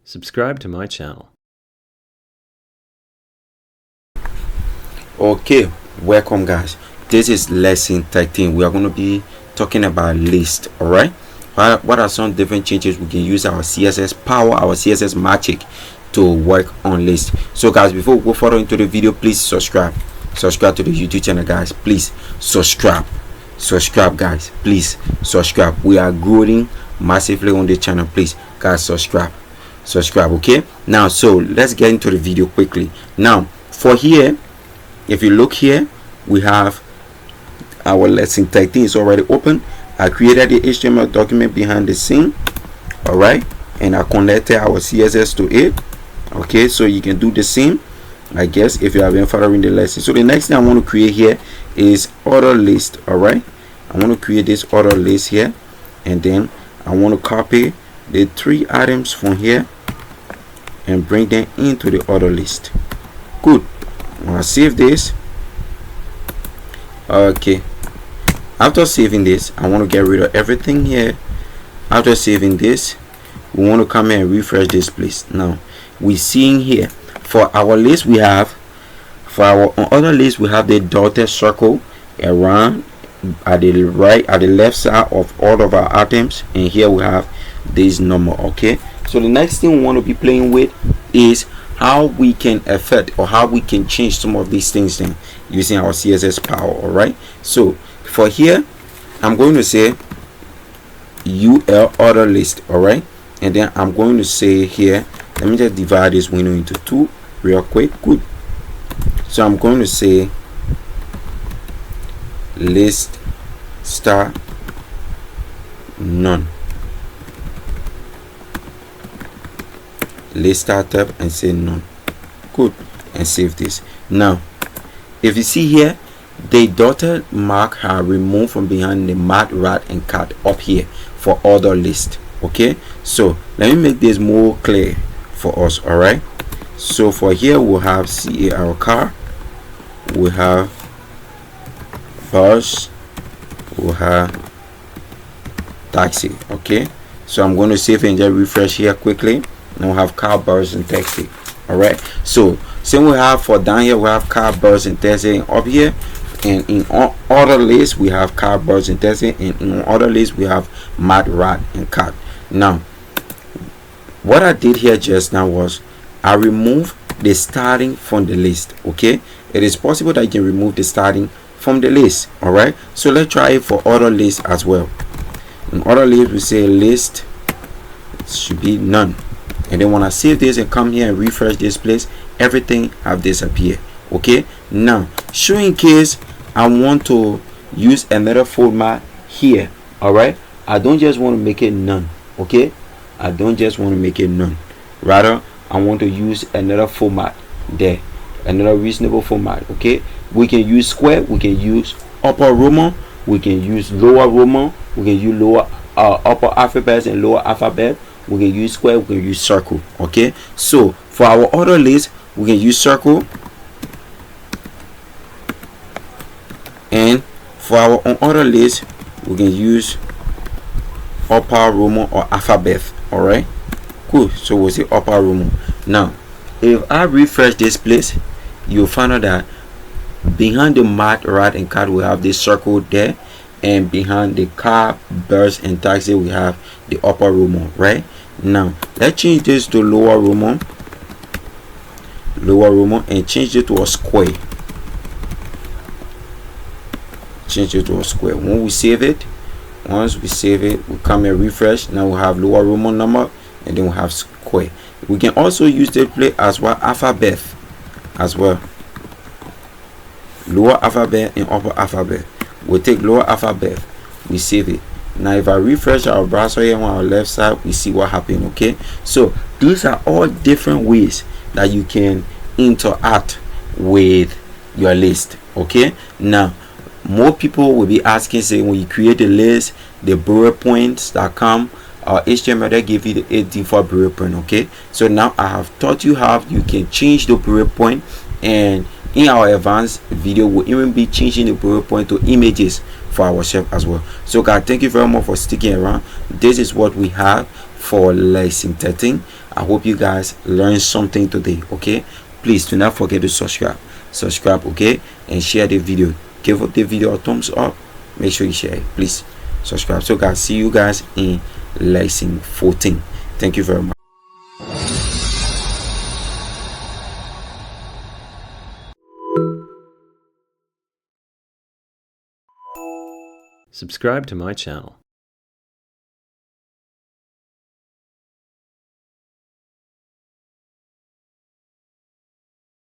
Subscribe to my channel. Okay, welcome guys. This is lesson 13. We are going to be talking about list. All right, what are some different changes we can use our CSS power, our CSS magic to work on list? So guys, before we go further into the video, please subscribe to the YouTube channel, guys. Please subscribe guys, please subscribe. We are growing massively on the channel. Please guys, subscribe. Okay, now so let's get into the video quickly. Now for here, if you look here, we have our lesson 13 is already open. I created the HTML document behind the scene, all right, and I connected our CSS to it. Okay, so you can do the same, I guess, if you have been following the lesson. So the next thing I want to create here is order list. All right, I want to create this order list here, and then I want to copy the 3 items from here and bring them into the order list. Good. I'm gonna save this. Okay, after saving this, I want to get rid of everything here. After saving this, we want to come here and refresh this place. Now we seeing here for our list, we have, for our other list, we have the dotted circle around at the left side of all of our items, and here we have this number. Okay, so the next thing we want to be playing with is how we can affect or how we can change some of these things then using our CSS power. All right, so for here I'm going to say ul order list. All right, and then I'm going to say here, let me just divide this window into 2 real quick. Good. So I'm going to say list star none, list start tab, and say none. Good, and save this. Now if you see here, the dotted mark are removed from behind the mat, rat, and cat up here for order list. Okay, so let me make this more clear for us. All right, so for here we'll have car, we have bus, we'll have taxi. Okay, so I'm going to save and just refresh here quickly. Now we have car, bus, and taxi. All right, so same we have for down here, we have car, bus, and taxi. Up here and in order list we have car, bus, and taxi, and in order list we have mat, rat, and cat. Now what I did here just now was I removed the starting from the list. Okay, it is possible that you can remove the starting from the list. All right, so let's try it for order list as well. In order list we say list should be none, and then when I save this and come here and refresh this place, everything have disappeared. Okay, now show in case I want to use another format here. All right, I don't just want to make it none. Okay, I don't just want to make it none, rather I want to use another format there, another reasonable format. Okay, we can use square, we can use upper Roman, we can use lower Roman, we can use lower upper alphabet and lower alphabet, we can use square, we can use circle. Okay, so for our order list we can use circle, and for our order list we can use upper Roman or alphabet. All right, cool. So we'll say upper Roman. Now if I refresh this place, you'll find out that behind the mat, rat, and cat we have this circle there, and behind the car, bus, and taxi we have the upper Roman. Right, now let's change this to lower Roman, and change it to a square. Change it to a square. When we save it, once we save it, we come and refresh. Now we have lower Roman number, and then we have square. We can also use the play as well alphabet as well, lower alphabet and upper alphabet. We'll take lower alphabet, we save it. Now if I refresh our browser here on our left side, we see what happened. Okay, so these are all different ways that you can interact with your list. Okay, now more people will be asking, say, when you create a list, the bullet points that come HTML, they give you the 8 default bullet point. Okay, so now I have taught you how you can change the bullet point, and in our advanced video we'll even be changing the bullet point to images for ourselves as well. So guys, thank you very much for sticking around. This is what we have for lesson 13. I hope you guys learned something today. Okay, please do not forget to subscribe, okay, and share the video. Give the video a thumbs up. Make sure you share it, please. Subscribe. So guys, see you guys in lesson 14. Thank you very much. Subscribe to my channel.